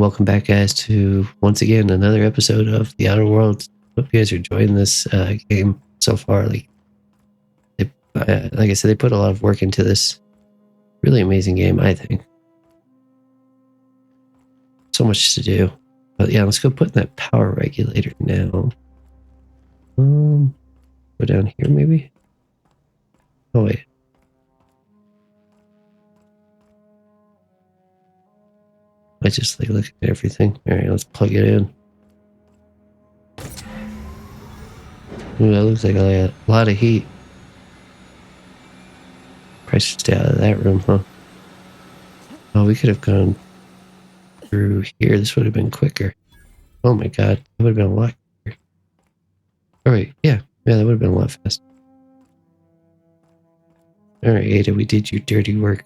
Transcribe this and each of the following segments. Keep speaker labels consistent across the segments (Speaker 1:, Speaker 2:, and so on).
Speaker 1: welcome back, guys, to once again another episode of The Outer Worlds. Hope you guys are enjoying this game so far. Like I said, they put a lot of work into this. Really amazing game, I think. So much to do, but yeah, let's go put in that power regulator now. Go down here, maybe. Oh wait. I just like look at everything. All right, let's plug it in. Ooh, that looks like a lot of heat. Probably should stay out of that room, huh? Oh, we could have gone through here. This would have been quicker. Oh my god, that would have been a lot quicker. All right, yeah, that would have been a lot faster. All right, Ada, we did your dirty work.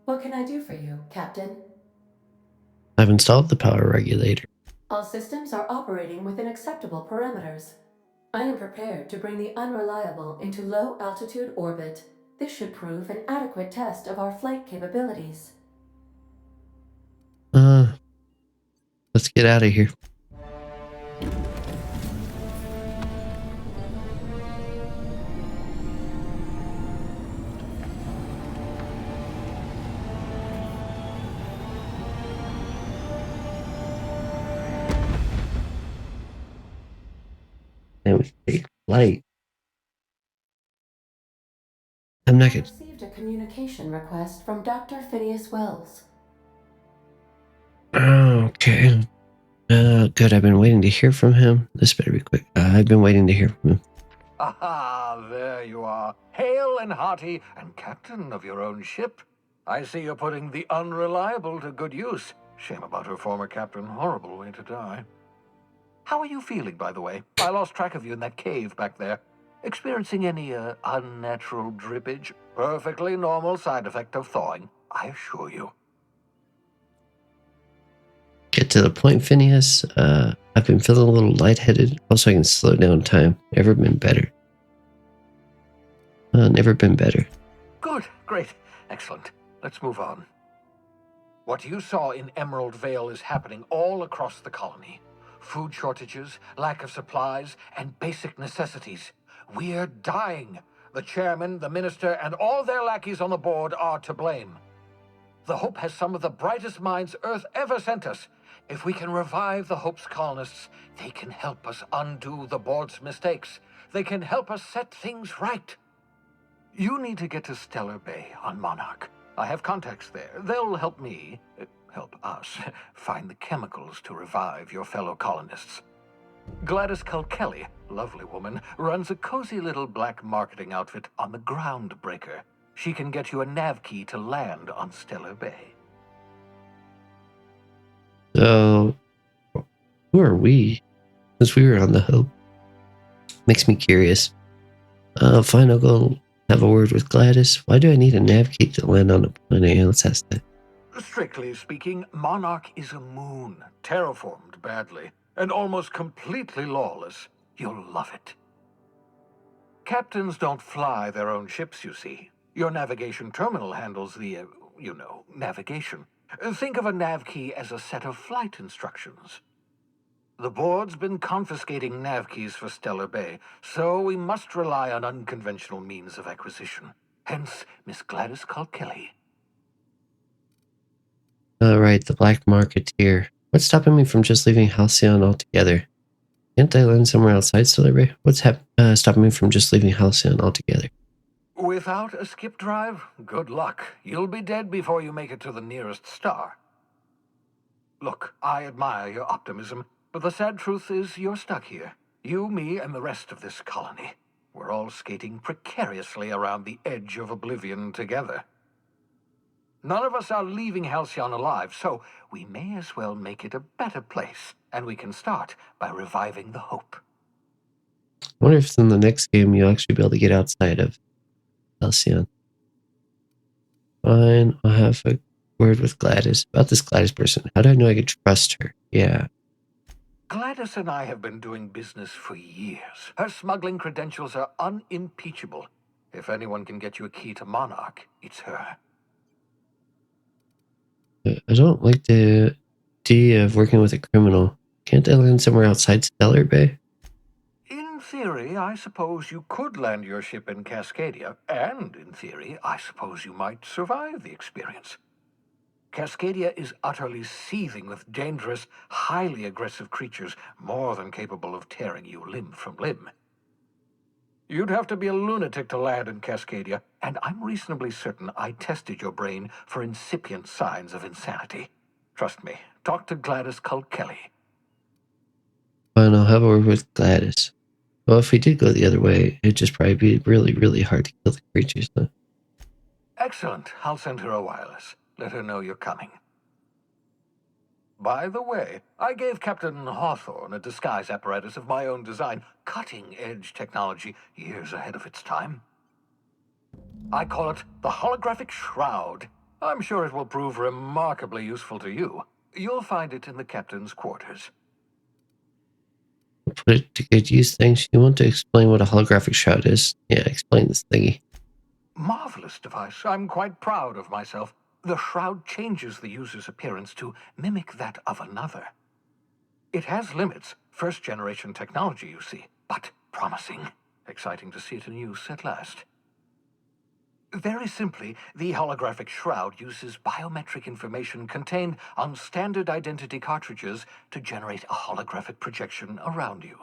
Speaker 2: What can I do for you, Captain?
Speaker 1: I've installed the power regulator.
Speaker 2: All systems are operating within acceptable parameters. I am prepared to bring the unreliable into low-altitude orbit. This should prove an adequate test of our flight capabilities.
Speaker 1: Let's get out of here. And we take flight. I'm not
Speaker 2: I
Speaker 1: gonna.
Speaker 2: received a communication request from Dr. Phineas Wells.
Speaker 1: Okay. Good. I've been waiting to hear from him. This better be quick. I've been waiting to hear from him.
Speaker 3: Aha, there you are, hale and hearty, and captain of your own ship. I see you're putting the unreliable to good use. Shame about her former captain. Horrible way to die. How are you feeling, by the way? I lost track of you in that cave back there. Experiencing any, unnatural drippage? Perfectly normal side effect of thawing, I assure you.
Speaker 1: Get to the point, Phineas. I've been feeling a little lightheaded. Also, I can slow down time. Never been better. Never been better.
Speaker 3: Good, great, excellent. Let's move on. What you saw in Emerald Vale is happening all across the colony. Food shortages, lack of supplies, and basic necessities. We're dying. The chairman, the minister, and all their lackeys on the board are to blame. The Hope has some of the brightest minds Earth ever sent us. If we can revive the Hope's colonists, they can help us undo the board's mistakes. They can help us set things right. You need to get to Stellar Bay on Monarch. I have contacts there. They'll help me, help us, find the chemicals to revive your fellow colonists. Gladys Kelly, lovely woman, runs a cozy little black marketing outfit on the Groundbreaker. She can get you a nav key to land on Stellar Bay.
Speaker 1: So, who are we? Since we were on the Hope. Makes me curious. Fine, I'll go have a word with Gladys. Why do I need a nav key to land on a planet? Yeah, let's ask that.
Speaker 3: Strictly speaking, Monarch is a moon, terraformed badly, and almost completely lawless. You'll love it. Captains don't fly their own ships, you see. Your navigation terminal handles the, navigation. Think of a nav key as a set of flight instructions. The board's been confiscating nav keys for Stellar Bay, so we must rely on unconventional means of acquisition. Hence, Miss Gladys Kelly.
Speaker 1: Right, the black marketeer. What's stopping me from just leaving Halcyon altogether? Can't I land somewhere outside Stellar Bay? What's stopping me from just leaving Halcyon altogether?
Speaker 3: Without a skip drive, good luck. You'll be dead before you make it to the nearest star. Look, I admire your optimism, but the sad truth is you're stuck here. You, me, and the rest of this colony. We're all skating precariously around the edge of oblivion together. None of us are leaving Halcyon alive, so we may as well make it a better place, and we can start by reviving the Hope.
Speaker 1: I wonder if in the next game you'll actually be able to get outside of Halcyon. Fine, I'll have a word with Gladys about this Gladys person. How do I know I could trust her? Yeah.
Speaker 3: Gladys and I have been doing business for years. Her smuggling credentials are unimpeachable. If anyone can get you a key to Monarch, it's her.
Speaker 1: I don't like the idea of working with a criminal. Can't I land somewhere outside Stellar Bay?
Speaker 3: In theory, I suppose you could land your ship in Cascadia, and in theory, I suppose you might survive the experience. Cascadia is utterly seething with dangerous, highly aggressive creatures more than capable of tearing you limb from limb. You'd have to be a lunatic to land in Cascadia, and I'm reasonably certain I tested your brain for incipient signs of insanity. Trust me, talk to Gladys Kelly.
Speaker 1: Fine, I'll have a word with Gladys. Well, if we did go the other way, it'd just probably be really, really hard to kill the creatures, though.
Speaker 3: Excellent. I'll send her a wireless. Let her know you're coming. By the way, I gave Captain Hawthorne a disguise apparatus of my own design, cutting-edge technology years ahead of its time. I call it the holographic shroud. I'm sure it will prove remarkably useful to you. You'll find it in the captain's quarters.
Speaker 1: I'll put it to good use, thanks. You want to explain what a holographic shroud is? Yeah, explain this thingy.
Speaker 3: Marvelous device. I'm quite proud of myself. The shroud changes the user's appearance to mimic that of another. It has limits, first-generation technology, you see, but promising. Exciting to see it in use at last. Very simply, the holographic shroud uses biometric information contained on standard identity cartridges to generate a holographic projection around you.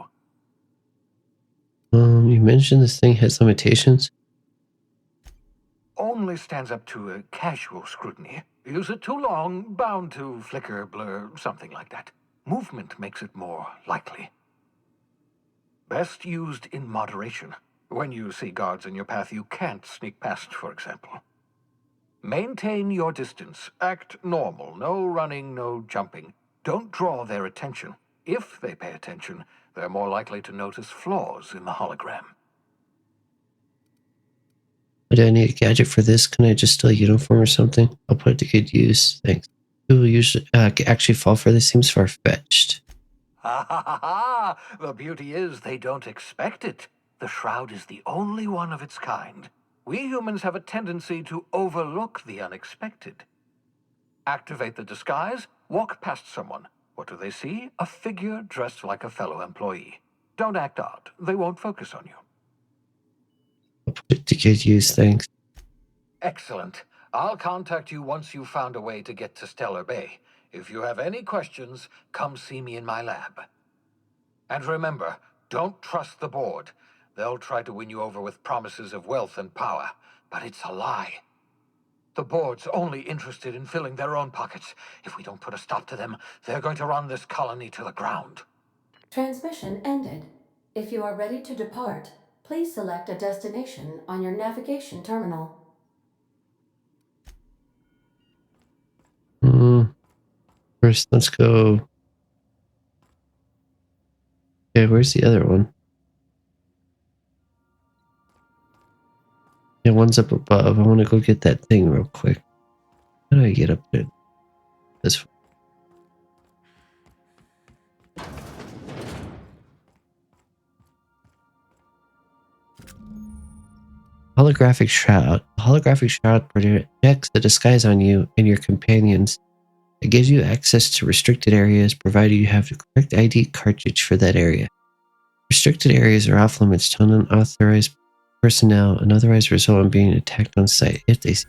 Speaker 1: You mentioned this thing has limitations.
Speaker 3: Only stands up to a casual scrutiny. Use it too long, bound to flicker, blur, something like that. Movement makes it more likely. Best used in moderation. When you see guards in your path you can't sneak past, for example. Maintain your distance. Act normal. No running, no jumping. Don't draw their attention. If they pay attention, they're more likely to notice flaws in the hologram.
Speaker 1: Do I need a gadget for this? Can I just steal a uniform or something? I'll put it to good use, thanks. Who will usually actually fall for this? Seems far-fetched.
Speaker 3: Ha ha ha ha! The beauty is they don't expect it. The shroud is the only one of its kind. We humans have a tendency to overlook the unexpected. Activate the disguise, walk past someone. What do they see? A figure dressed like a fellow employee. Don't act odd. They won't focus on you.
Speaker 1: I'll put it to good use, thanks.
Speaker 3: Excellent. I'll contact you once you've found a way to get to Stellar Bay. If you have any questions, come see me in my lab. And remember, don't trust the board. They'll try to win you over with promises of wealth and power, but it's a lie. The board's only interested in filling their own pockets. If we don't put a stop to them, they're going to run this colony to the ground.
Speaker 2: Transmission ended. If you are ready to depart, please select a destination on your navigation terminal.
Speaker 1: First, let's go. Okay, where's the other one? Yeah, one's up above. I want to go get that thing real quick. How do I get up there? This one. Holographic shroud. The holographic shroud projects the disguise on you and your companions. It gives you access to restricted areas provided you have the correct ID cartridge for that area. Restricted areas are off limits to unauthorized personnel and otherwise result in being attacked on sight if they see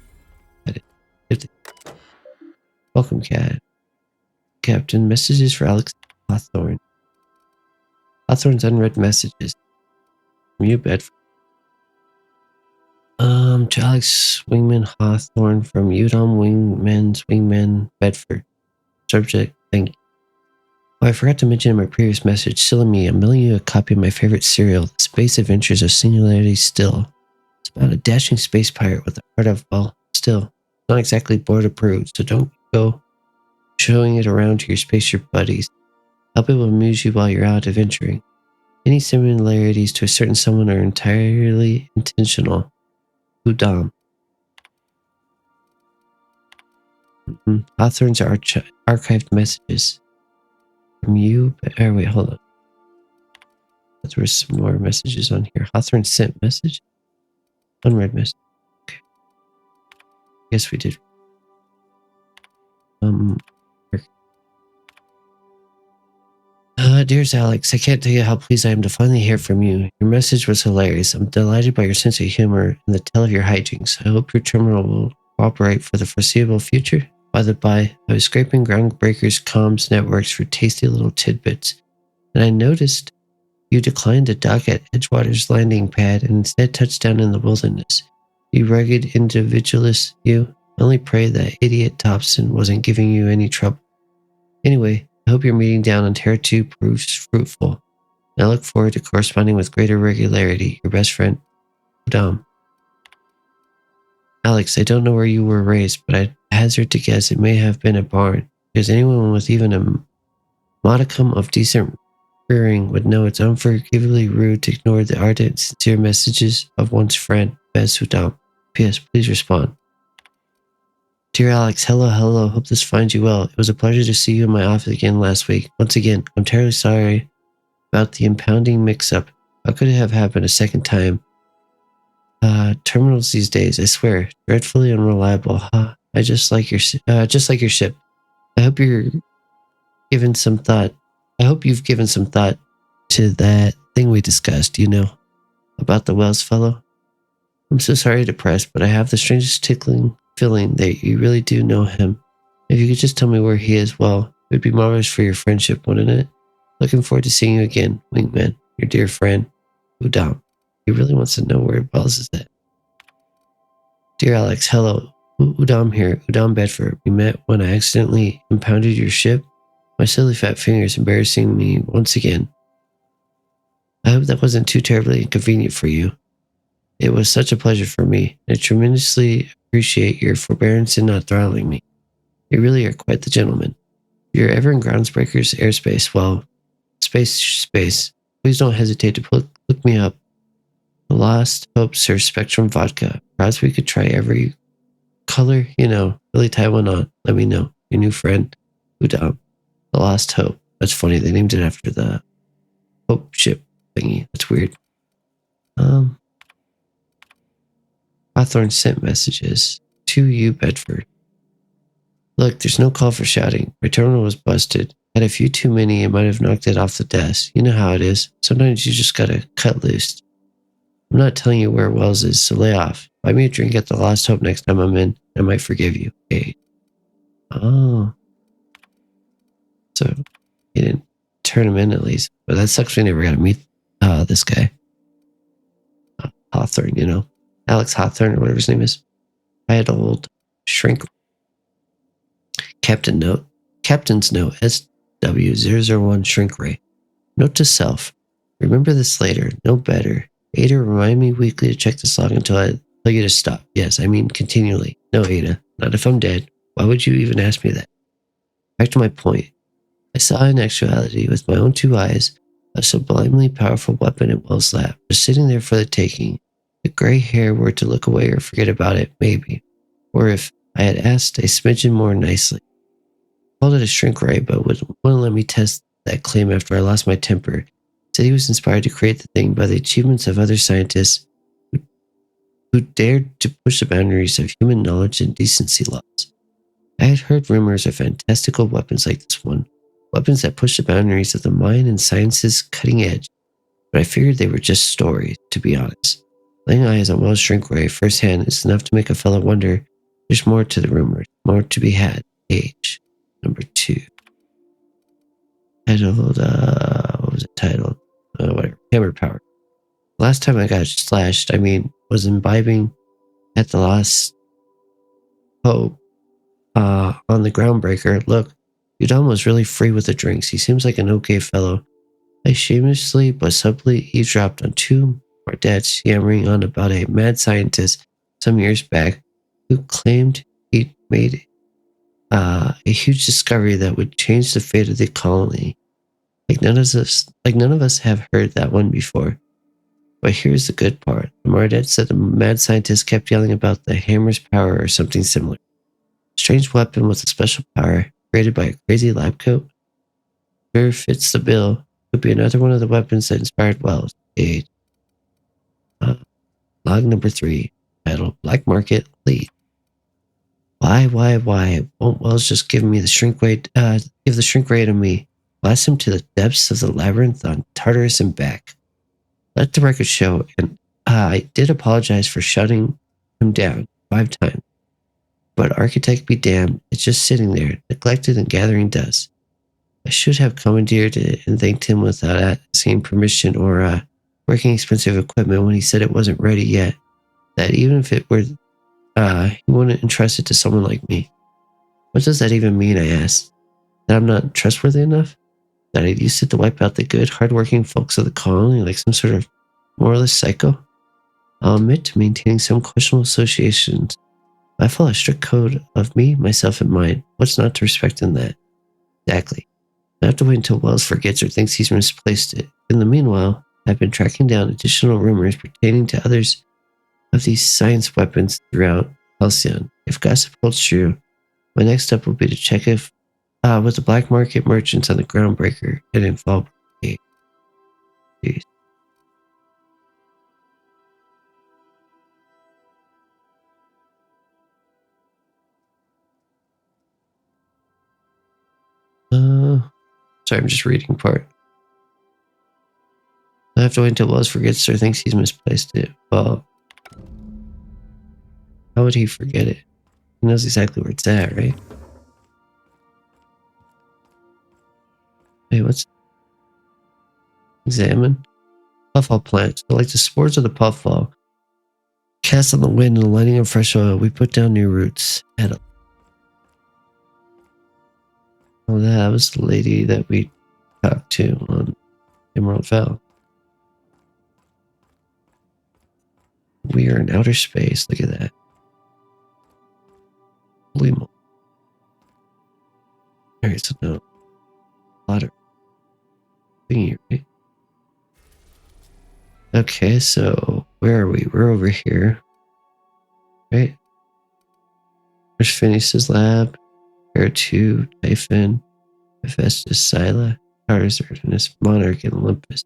Speaker 1: it. Welcome, Captain. Messages for Alex Hawthorne. Hawthorne's unread messages. From you, Bedford. To Alex Wingman Hawthorne from Udom Wingman, Bedford. Subject, thank you. Oh, I forgot to mention in my previous message, Silamy, I'm mailing you a copy of my favorite serial, The Space Adventures of Singularity Still. It's about a dashing space pirate with the heart of, well, still, not exactly board approved, so don't go showing it around to your spaceship buddies. Help it will amuse you while you're out adventuring. Any similarities to a certain someone are entirely intentional. Udom. Hawthorne's archived messages. From you, wait, hold on. There were some more messages on here. Hawthorne sent message? Unread message. Okay. Yes, we did. Dearest Alex, I can't tell you how pleased I am to finally hear from you. Your message was hilarious. I'm delighted by your sense of humor and the tale of your hijinks. I hope your terminal will cooperate for the foreseeable future. By the by, I was scraping Groundbreaker's comms networks for tasty little tidbits, and I noticed you declined to dock at Edgewater's landing pad and instead touched down in the wilderness. You rugged individualist, you. I only pray that idiot Thompson wasn't giving you any trouble. Anyway, I hope your meeting down on Terra 2 proves fruitful. And I look forward to corresponding with greater regularity. Your best friend, Dom. Alex, I don't know where you were raised, but I'd hazard to guess it may have been a barn, because anyone with even a modicum of decent rearing would know it's unforgivably rude to ignore the ardent, sincere messages of one's friend, Bez Hudam. P.S. Please respond. Dear Alex, hello. Hope this finds you well. It was a pleasure to see you in my office again last week. Once again, I'm terribly sorry about the impounding mix-up. How could it have happened a second time? Terminals these days, I swear, dreadfully unreliable. I just like your ship. I hope you've given some thought to that thing we discussed, about the Wells fellow. I'm so sorry to press, but I have the strangest tickling feeling that you really do know him. If you could just tell me where he is, well, it would be marvelous for your friendship, wouldn't it? Looking forward to seeing you again, Wingman, your dear friend, Udam. He really wants to know where Wells is at. Dear Alex, hello. Udam here, Udam Bedford. We met when I accidentally impounded your ship. My silly fat fingers embarrassing me once again. I hope that wasn't too terribly inconvenient for you. It was such a pleasure for me. I tremendously appreciate your forbearance in not throttling me. You really are quite the gentleman. If you're ever in Groundsbreaker's airspace, well, space, please don't hesitate to look me up. The Lost Hope Sir Spectrum Vodka. Perhaps we could try every color, really tie one on. Let me know. Your new friend, Udam. The Lost Hope. That's funny. They named it after the Hope ship thingy. That's weird. Hawthorne sent messages to you, Bedford. Look, there's no call for shouting. My terminal was busted. Had a few too many and might have knocked it off the desk. You know how it is. Sometimes you just gotta cut loose. I'm not telling you where Wells is, so lay off. Buy me a drink at the Lost Hope next time I'm in. I might forgive you. Hey. Oh. So, he didn't turn him in at least. But that sucks we never got to meet this guy. Hawthorne, Alex Hawthorne or whatever his name is. I had old shrink. Captain's note, SW001 shrink ray. Note to self. Remember this later. No better. Ada, remind me weekly to check this log until I tell you to stop. Yes, I mean continually. No, Ada. Not if I'm dead. Why would you even ask me that? Back to my point. I saw in actuality with my own two eyes a sublimely powerful weapon in Wells' lap, just sitting there for the taking. The gray hair were to look away or forget about it, maybe. Or if I had asked a smidgen more nicely. I called it a shrink ray, but wouldn't let me test that claim after I lost my temper. Said he was inspired to create the thing by the achievements of other scientists who dared to push the boundaries of human knowledge and decency laws. I had heard rumors of fantastical weapons like this one, weapons that push the boundaries of the mind and science's cutting edge, but I figured they were just stories, to be honest. Laying eyes on Wells' shrink ray firsthand is enough to make a fellow wonder there's more to the rumors, more to be had. Age. Number 2. Titled, what was it titled? Whatever. Hammer power. Last time I got slashed, was imbibing at the Lost Hope on the Groundbreaker. Look, Udon was really free with the drinks. He seems like an okay fellow. I shamelessly but subtly eavesdropped on 2 Mardettes yammering on about a mad scientist some years back who claimed he'd made a huge discovery that would change the fate of the colony. Like none of us have heard that one before. But here's the good part. The Mardet said the mad scientist kept yelling about the hammer's power or something similar. Strange weapon with a special power created by a crazy lab coat. Sure fits the bill. Could be another one of the weapons that inspired Wells. Log number 3, titled Black Market Lead. Why? Won't Wells just give me the shrink ray, give the shrink ray to me? Blast him to the depths of the labyrinth on Tartarus and back. Let the record show, and I did apologize for shutting him down 5 times. But architect be damned, it's just sitting there, neglected and gathering dust. I should have commandeered it and thanked him without asking permission or working expensive equipment when he said it wasn't ready yet. That even if it were, he wouldn't entrust it to someone like me. What does that even mean, I asked? That I'm not trustworthy enough? That I'd used it to wipe out the good, hardworking folks of the colony like some sort of moralist psycho? I'll admit to maintaining some questionable associations. I follow a strict code of me, myself, and mine. What's not to respect in that? Exactly. I have to wait until Wells forgets or thinks he's misplaced it. In the meanwhile, I've been tracking down additional rumors pertaining to others of these science weapons throughout Halcyon. If gossip holds true, my next step will be to check if with the black market merchants on the Groundbreaker and involved. Jeez. Sorry, I'm just reading part. I have to wait until Wells forgets or thinks he's misplaced it. Well, how would he forget it? He knows exactly where it's at, right? Hey, what's... Examine? Puffball plant. So like the spores of the puffball cast on the wind and lighting of fresh oil, we put down new roots. Oh, that was the lady that we talked to on Emerald Vale. We are in outer space. Look at that. Holy moly. Alright, so no. A lot of thingy, right? Okay, so where are we? We're over here. Right? There's Phineas's lab. Terra 2, Typhon, Hephaestus, Scylla, Tars, Artemis, Monarch, and Olympus.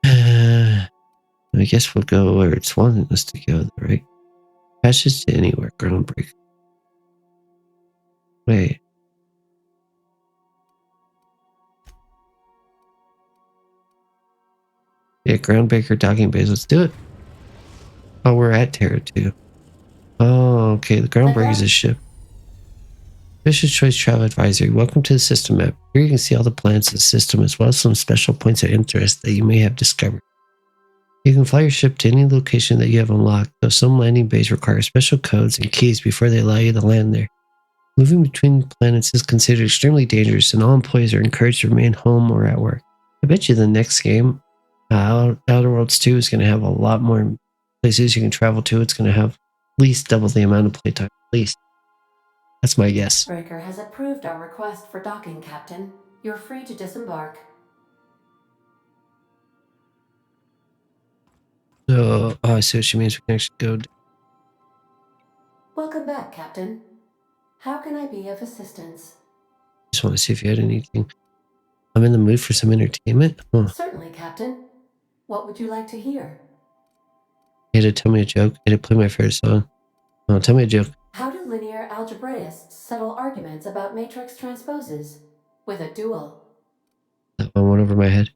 Speaker 1: I guess we'll go where it's wanting us to go, right? Passage to anywhere, Groundbreaker. Wait. Yeah, Groundbreaker docking base. Let's do it. Oh, we're at Terra 2. Oh, okay. The Groundbreaker is a ship. Fisher's Choice Travel Advisory. Welcome to the system map. Here you can see all the planets of the system as well as some special points of interest that you may have discovered. You can fly your ship to any location that you have unlocked, though some landing bays require special codes and keys before they allow you to land there. Moving between planets is considered extremely dangerous, and all employees are encouraged to remain home or at work. I bet you the next game, Outer Worlds 2, is going to have a lot more places you can travel to. It's going to have at least double the amount of playtime, at least. That's my guess.
Speaker 2: Breaker has approved our request for docking, Captain. You're free to disembark.
Speaker 1: So, I see what she means. We can actually go.
Speaker 2: Welcome back, Captain. How can I be of assistance?
Speaker 1: Just want to see if you had anything. I'm in the mood for some entertainment. Huh.
Speaker 2: Certainly, Captain. What would you like to hear?
Speaker 1: You had to tell me a joke. You had to play my favorite song. Oh, tell me a joke.
Speaker 2: How do linear algebraists settle arguments about matrix transposes? With a duel.
Speaker 1: That one went over my head.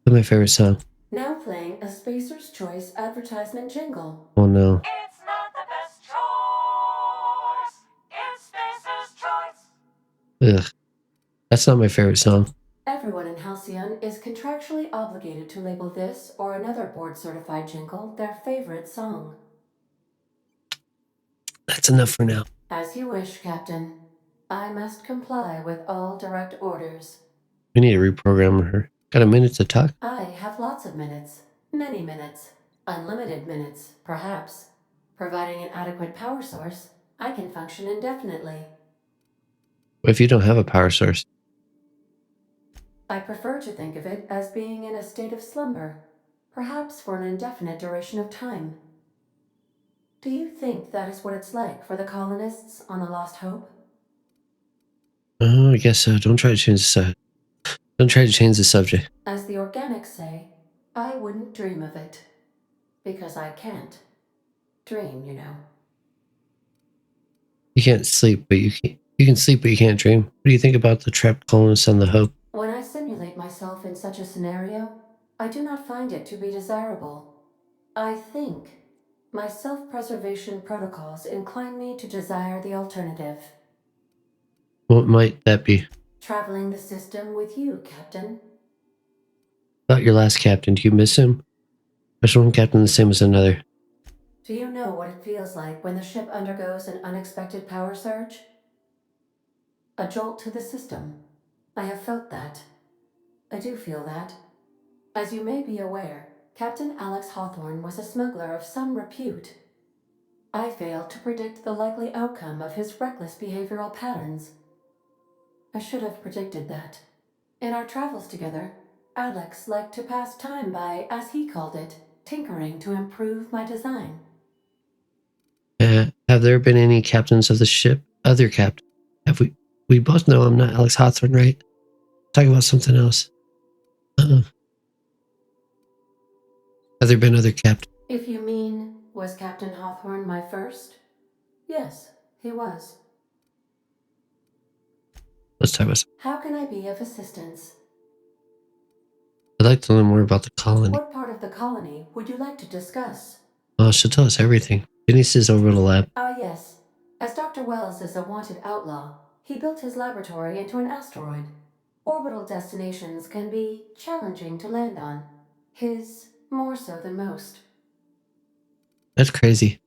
Speaker 1: Play my favorite song.
Speaker 2: Now playing a Spacer's Choice advertisement jingle.
Speaker 1: Oh no.
Speaker 2: It's not the best choice. It's Spacer's Choice.
Speaker 1: Ugh. That's not my favorite song.
Speaker 2: Everyone in Halcyon is contractually obligated to label this or another board-certified jingle their favorite song.
Speaker 1: That's enough for now.
Speaker 2: As you wish, Captain. I must comply with all direct orders.
Speaker 1: We need to reprogram her. Got a minute to talk?
Speaker 2: I have lots of minutes. Many minutes. Unlimited minutes, perhaps. Providing an adequate power source, I can function indefinitely.
Speaker 1: What if you don't have a power source?
Speaker 2: I prefer to think of it as being in a state of slumber, perhaps for an indefinite duration of time. Do you think that is what it's like for the colonists on the Lost Hope?
Speaker 1: Oh, I guess so. Don't try to change the Don't try to change the subject.
Speaker 2: As the organics say, I wouldn't dream of it. Because I can't. Dream, you know.
Speaker 1: You can't sleep, but you can sleep, but you can't dream. What do you think about the trapped colonists on the Hope?
Speaker 2: When I simulate myself in such a scenario, I do not find it to be desirable. I think my self-preservation protocols incline me to desire the alternative.
Speaker 1: What might that be?
Speaker 2: Traveling the system with you, Captain.
Speaker 1: About your last captain, do you miss him? Is one captain the same as another?
Speaker 2: Do you know what it feels like when the ship undergoes an unexpected power surge? A jolt to the system. I have felt that. I do feel that. As you may be aware, Captain Alex Hawthorne was a smuggler of some repute. I failed to predict the likely outcome of his reckless behavioral patterns. I should have predicted that. In our travels together, Alex liked to pass time by, as he called it, tinkering to improve my design.
Speaker 1: Have there been any captains of the ship? Other captains? Have we? We both know I'm not Alex Hawthorne, right? Talk about something else. Have there been other captains?
Speaker 2: If you mean, was Captain Hawthorne my first? Yes, he was.
Speaker 1: Let's talk about something.
Speaker 2: How can I be of assistance?
Speaker 1: I'd like to learn more about the colony.
Speaker 2: What part of the colony would you like to discuss?
Speaker 1: Oh, she'll tell us everything. Denise is over the lab.
Speaker 2: Ah, yes. As Dr. Wells is a wanted outlaw, he built his laboratory into an asteroid. Orbital destinations can be challenging to land on. His more so than most.
Speaker 1: That's crazy.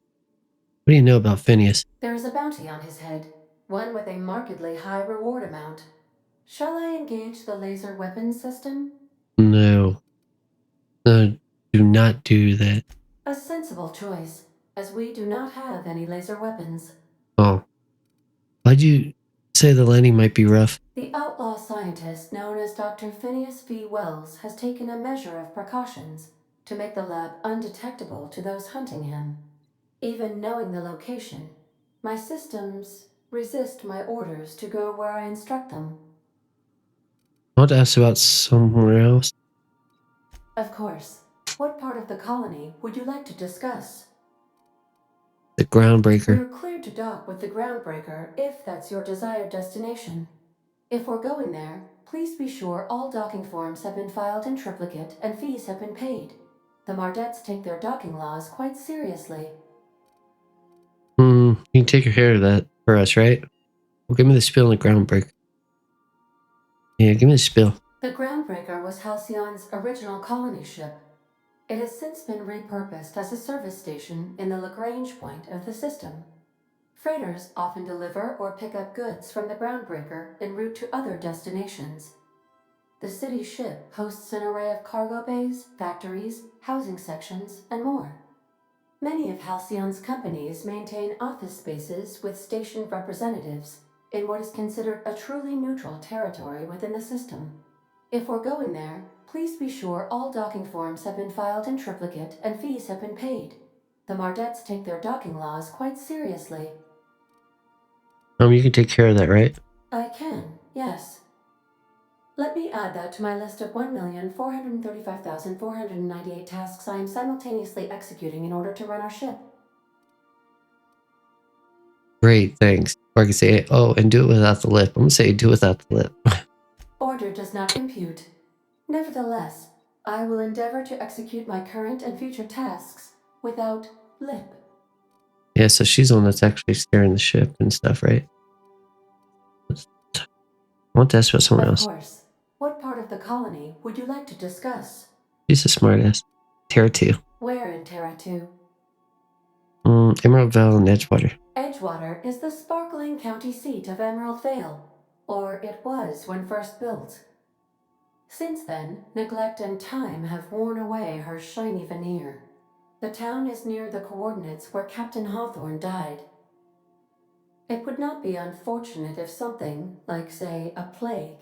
Speaker 1: What do you know about Phineas?
Speaker 2: There is a bounty on his head, one with a markedly high reward amount. Shall I engage the laser weapons system?
Speaker 1: No. No, do not do that.
Speaker 2: A sensible choice, as we do not have any laser weapons.
Speaker 1: Oh. Why'd you say the landing might be rough?
Speaker 2: The outlaw scientist known as Dr. Phineas V. Wells has taken a measure of precautions to make the lab undetectable to those hunting him. Even knowing the location, my systems resist my orders to go where I instruct them.
Speaker 1: I want to ask about somewhere else.
Speaker 2: Of course. What part of the colony would you like to discuss?
Speaker 1: The groundbreaker.
Speaker 2: We're cleared to dock with the groundbreaker if that's your desired destination. If we're going there, please be sure all docking forms have been filed in triplicate and fees have been paid. The Mardettes take their docking laws quite seriously.
Speaker 1: You can take care of that for us, right? Well, give me the spill on the groundbreaker. Yeah, give me the spill.
Speaker 2: The groundbreaker was Halcyon's original colony ship. It has since been repurposed as a service station in the Lagrange point of the system. Freighters often deliver or pick up goods from the groundbreaker en route to other destinations. The city ship hosts an array of cargo bays, factories, housing sections, and more. Many of Halcyon's companies maintain office spaces with station representatives in what is considered a truly neutral territory within the system. If we're going there, please be sure all docking forms have been filed in triplicate and fees have been paid. The Mardettes take their docking laws quite seriously.
Speaker 1: You can take care of that, right?
Speaker 2: I can, yes. Let me add that to my list of 1,435,498 tasks I am simultaneously executing in order to run our ship.
Speaker 1: Great, thanks. Or I can say, oh, and do it without the lip. I'm going to say do it without the lip.
Speaker 2: Order does not compute. Nevertheless, I will endeavor to execute my current and future tasks without lip.
Speaker 1: Yeah, so she's the one that's actually steering the ship and stuff, right? I want to ask about someone else.
Speaker 2: Of course. What part of the colony would you like to discuss?
Speaker 1: She's a smartass. Terra 2.
Speaker 2: Where in Terra 2?
Speaker 1: Emerald Vale and Edgewater.
Speaker 2: Edgewater is the sparkling county seat of Emerald Vale, or it was when first built. Since then, neglect and time have worn away her shiny veneer. The town is near the coordinates where Captain Hawthorne died. It would not be unfortunate if something, like say a plague,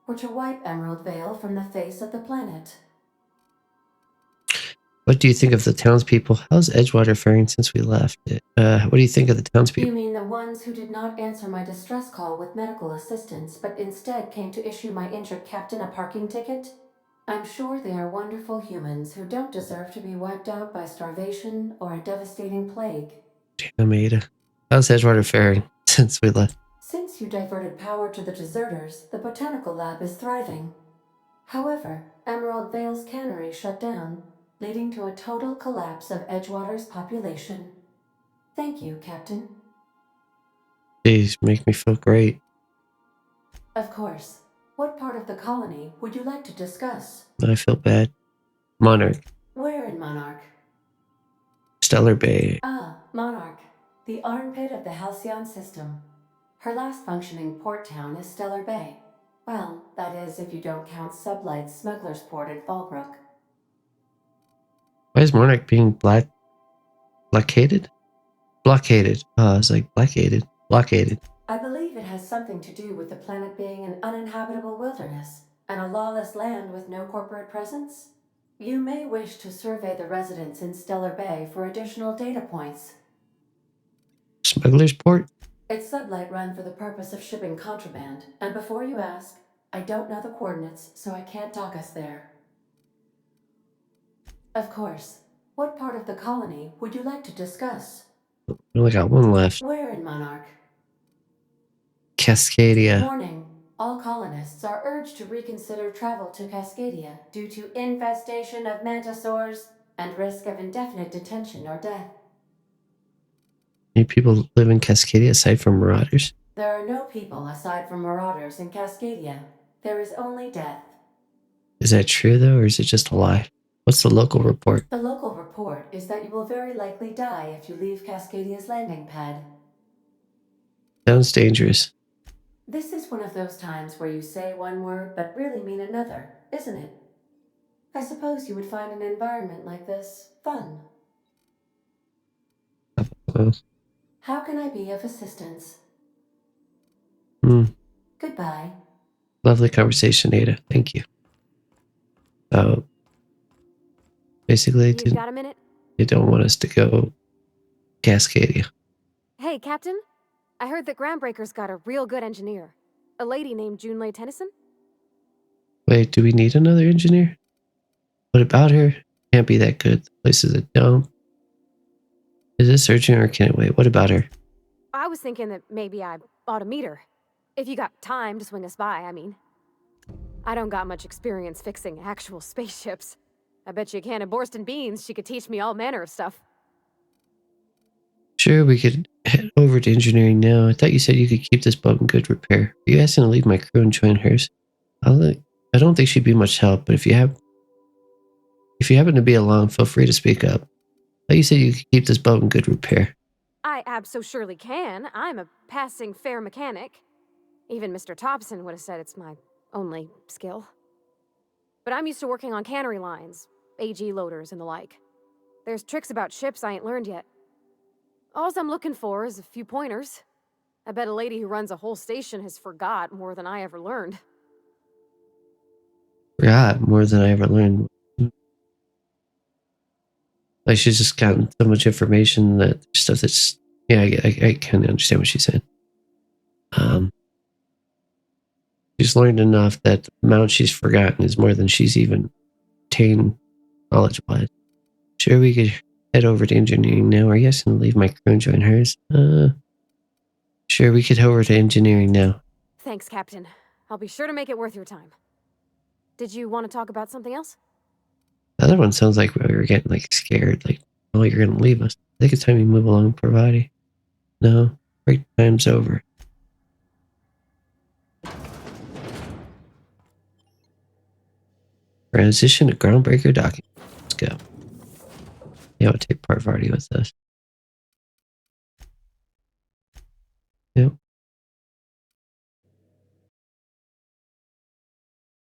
Speaker 2: were to wipe Emerald Vale from the face of the planet.
Speaker 1: What do you think of the townspeople? How's Edgewater faring since we left? What do you think of the townspeople?
Speaker 2: You mean the ones who did not answer my distress call with medical assistance, but instead came to issue my injured captain a parking ticket? I'm sure they are wonderful humans who don't deserve to be wiped out by starvation or a devastating plague.
Speaker 1: Damn, Ada. How's Edgewater faring since we left.
Speaker 2: Since you diverted power to the deserters, the botanical lab is thriving. However, Emerald Vale's cannery shut down, leading to a total collapse of Edgewater's population. Thank you, Captain.
Speaker 1: Jeez, make me feel great.
Speaker 2: Of course. What part of the colony would you like to discuss?
Speaker 1: I feel bad. Monarch.
Speaker 2: Where in Monarch?
Speaker 1: Stellar Bay.
Speaker 2: Ah, Monarch, the armpit of the Halcyon system. Her last functioning port town is Stellar Bay. Well, that is if you don't count Sublight's smuggler's port at Fallbrook.
Speaker 1: Why is Monarch being blockaded? Blockaded. Oh, it's like blockaded. Blockaded.
Speaker 2: I believe it has something to do with the planet being an uninhabitable wilderness and a lawless land with no corporate presence. You may wish to survey the residents in Stellar Bay for additional data points.
Speaker 1: Smuggler's Port?
Speaker 2: It's Sublight run for the purpose of shipping contraband, and before you ask, I don't know the coordinates, so I can't dock us there. Of course. What part of the colony would you like to discuss?
Speaker 1: We only got one left.
Speaker 2: Where in Monarch?
Speaker 1: Cascadia.
Speaker 2: Warning. All colonists are urged to reconsider travel to Cascadia due to infestation of mantisaurs and risk of indefinite detention or death.
Speaker 1: Any people live in Cascadia aside from marauders?
Speaker 2: There are no people aside from marauders in Cascadia. There is only death.
Speaker 1: Is that true, though, or is it just a lie? What's the local report?
Speaker 2: The local report is that you will very likely die if you leave Cascadia's landing pad.
Speaker 1: Sounds dangerous.
Speaker 2: This is one of those times where you say one word but really mean another, isn't it? I suppose you would find an environment like this fun. How can I be of assistance? Goodbye.
Speaker 1: Lovely conversation, Ada. Thank you. Basically,
Speaker 4: You got a minute?
Speaker 1: they don't want us to go Cascadia.
Speaker 4: Hey, Captain. I heard that Groundbreaker's got a real good engineer. A lady named Junlei Tennyson?
Speaker 1: Wait, do we need another engineer? What about her? Can't be that good. The place is a dump. Is this urgent or can it wait? What about her?
Speaker 4: I was thinking that maybe I ought to meet her. If you got time to swing us by, I mean. I don't got much experience fixing actual spaceships. I bet you a can of Borston beans she could teach me all manner of stuff.
Speaker 1: Sure, we could head over to engineering now. I thought you said you could keep this boat in good repair. Are you asking to leave my crew and join hers? I don't think she'd be much help, but if you happen to be along, feel free to speak up. I thought you said you could keep this boat in good repair.
Speaker 4: I abso-surely can. I'm a passing fair mechanic. Even Mr. Thompson would have said it's my only skill. But I'm used to working on cannery lines, AG loaders and the like. There's tricks about ships I ain't learned yet. All I'm looking for is a few pointers. I bet a lady who runs a whole station has forgot more than I ever learned.
Speaker 1: Forgot more than I ever learned. Like, she's just gotten so much information that stuff that's... Yeah, I kind of understand what she's saying. She's learned enough that the amount she's forgotten is more than she's even attained knowledge-wise. Sure, we could head over to engineering now. Are you guys going to leave my crew and join hers? Sure, we could head over to engineering now.
Speaker 4: Thanks, Captain. I'll be sure to make it worth your time. Did you want to talk about something else?
Speaker 1: The other one sounds like we were getting like scared, like, oh, you're going to leave us. I think it's time you move along, Parvati. No, break time's over. Transition to Groundbreaker docking. Let's go. Yeah, we'll take Parvati with us. Yep.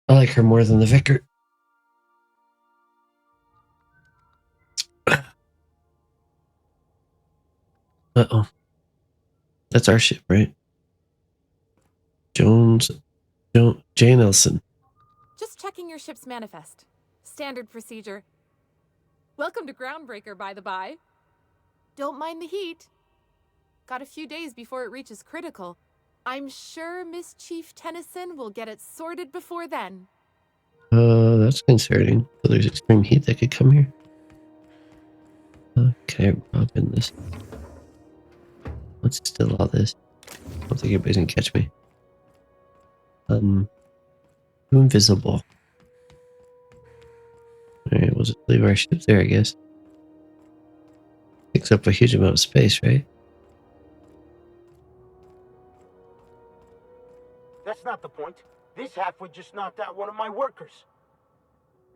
Speaker 1: I like her more than the vicar. Uh-oh. That's our ship, right? Jane Nelson.
Speaker 5: Just checking your ship's manifest. Standard procedure. Welcome to Groundbreaker, by the by. Don't mind the heat. Got a few days before it reaches critical. I'm sure Miss Chief Tennyson will get it sorted before then.
Speaker 1: That's concerning. So there's extreme heat that could come here. Can I hop in this? Let's still all this. don't think anybody's gonna catch me. Too invisible. Alright, we'll just leave our ship there, I guess. Takes up a huge amount of space, right?
Speaker 6: That's not the point. This halfwit just knocked out one of my workers.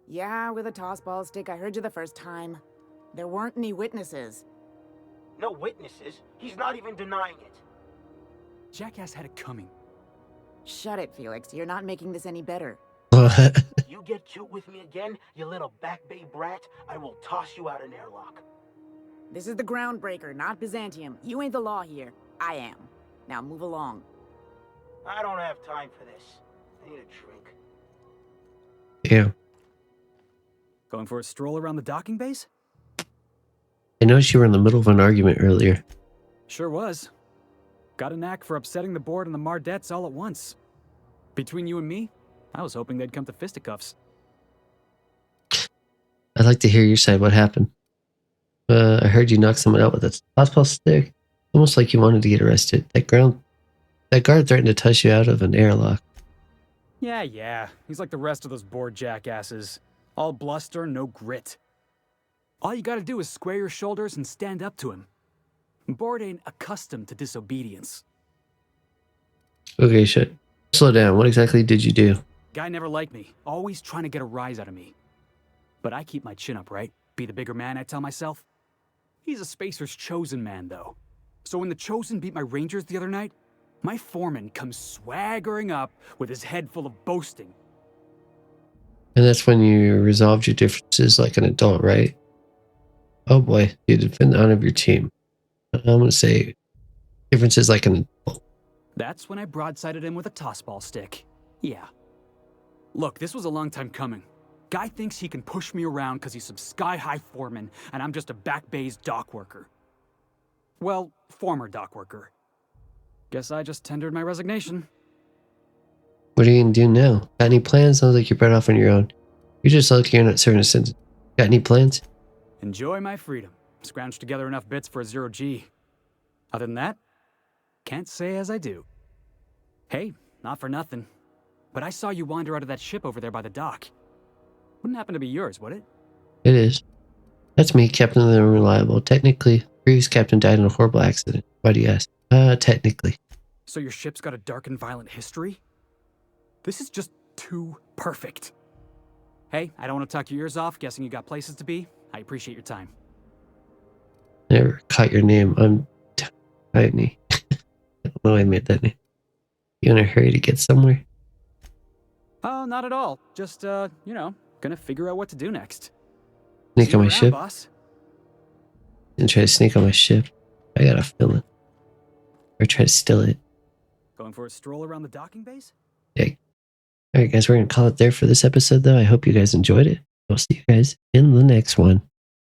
Speaker 7: Yeah, with a tossball stick. I heard you the first time. There weren't any witnesses.
Speaker 6: No witnesses. He's not even denying it.
Speaker 8: Jackass had it coming.
Speaker 7: Shut it, Felix. You're not making this any better.
Speaker 6: You get cute with me again, you little back bay brat, I will toss you out an airlock.
Speaker 7: This is the Groundbreaker, not Byzantium. You ain't the law here. I am. Now move along.
Speaker 6: I don't have time for this. I need a drink.
Speaker 1: Yeah.
Speaker 8: Going for a stroll around the docking base?
Speaker 1: I noticed you were in the middle of an argument earlier.
Speaker 8: Sure was. Got a knack for upsetting the board and the Mardettes all at once. Between you and me, I was hoping they'd come to fisticuffs.
Speaker 1: I'd like to hear your side. What happened? I heard you knock someone out with a tossball stick. Almost like you wanted to get arrested. That guard threatened to toss you out of an airlock.
Speaker 8: Yeah. He's like the rest of those bored jackasses. All bluster, no grit. All you gotta do is square your shoulders and stand up to him. Board ain't accustomed to disobedience.
Speaker 1: Okay, shit. Slow down. What exactly did you do?
Speaker 8: Guy never liked me, always trying to get a rise out of me. But I keep my chin up, right? Be the bigger man, I tell myself. He's a Spacer's chosen man, though. So when the Chosen beat my Rangers the other night, my foreman comes swaggering up with his head full of boasting.
Speaker 1: And that's when you resolved your differences like an adult, right? Oh boy, you defend the honor of your team. I'm going to say differences like an adult.
Speaker 8: That's when I broadsided him with a tossball stick. Yeah. Look, this was a long time coming. Guy thinks he can push me around because he's some sky-high foreman, and I'm just a back bay's dock worker. Well, former dock worker. Guess I just tendered my resignation.
Speaker 1: What are you going to do now? Got any plans? Sounds like you're better off on your own. You're just lucky you're not serving a sentence. Got any plans?
Speaker 8: Enjoy my freedom. Scrounged together enough bits for a 0G. Other than that, can't say as I do. Hey, not for nothing, but I saw you wander out of that ship over there by the dock. Wouldn't happen to be yours, would it?
Speaker 1: It is. That's me, Captain of the Unreliable. Technically, previous captain died in a horrible accident. Why do you ask? Technically.
Speaker 8: So your ship's got a dark and violent history? This is just too perfect. Hey, I don't want to talk your ears off, guessing you got places to be. I appreciate your time.
Speaker 1: Never caught your name. I'm tiny. I don't know why I made that name. You in a hurry to get somewhere?
Speaker 8: Oh, not at all. Just, gonna figure out what to do next.
Speaker 1: Sneak
Speaker 8: See you
Speaker 1: on my
Speaker 8: around,
Speaker 1: ship?
Speaker 8: boss.
Speaker 1: And try to sneak on my ship. I got a feeling. Or try to steal it.
Speaker 8: Going for a stroll around the docking base?
Speaker 1: Yeah. Alright guys, we're going to call it there for this episode though. I hope you guys enjoyed it. We'll see you guys in the next one.